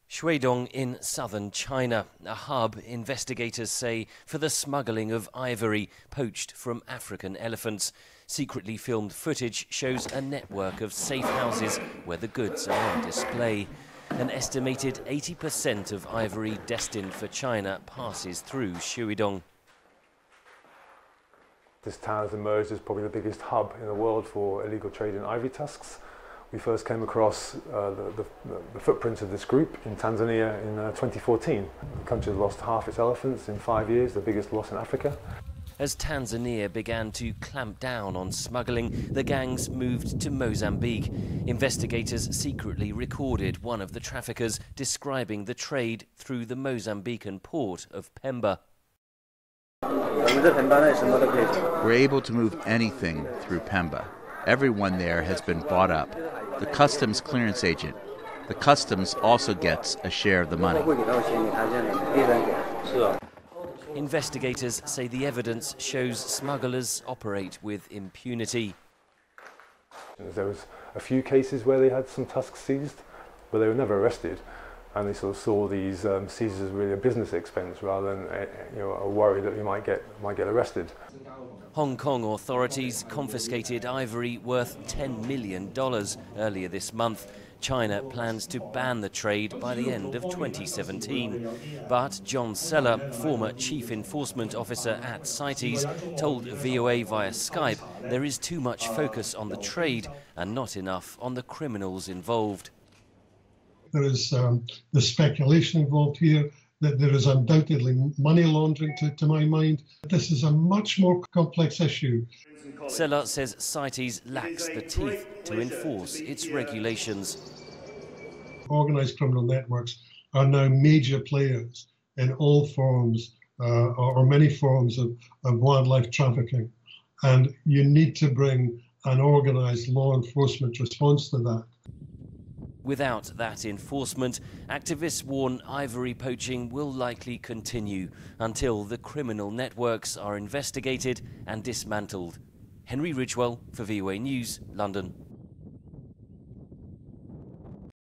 Shuidong in southern China, a hub, investigators say, for the smuggling of ivory poached from African elephants. Secretly filmed footage shows a network of safe houses where the goods are on display. An estimated 80% of ivory destined for China passes through Shuidong. This town has emerged as probably the biggest hub in the world for illegal trade in ivory tusks. We first came across the footprints of this group in Tanzania in 2014. The country has lost half its elephants in 5 years, the biggest loss in Africa. As Tanzania began to clamp down on smuggling, the gangs moved to Mozambique. Investigators secretly recorded one of the traffickers describing the trade through the Mozambican port of Pemba. We're able to move anything through Pemba. Everyone there has been bought up. The customs clearance agent. The customs also gets a share of the money. Investigators say the evidence shows smugglers operate with impunity. There was a few cases where they had some tusks seized, but they were never arrested. And they sort of saw these seizures as really a business expense rather than a worry that we might get arrested. Hong Kong authorities confiscated ivory worth $10 million earlier this month. China plans to ban the trade by the end of 2017. But John Seller, former chief enforcement officer at CITES, told VOA via Skype there is too much focus on the trade and not enough on the criminals involved. There is the speculation involved here, that there is undoubtedly money laundering to my mind. This is a much more complex issue. Seller says CITES lacks the teeth to enforce its regulations. Organised criminal networks are now major players in all forms or many forms of wildlife trafficking. And you need to bring an organised law enforcement response to that. Without that enforcement, activists warn ivory poaching will likely continue until the criminal networks are investigated and dismantled. Henry Ridgwell for VOA News, London.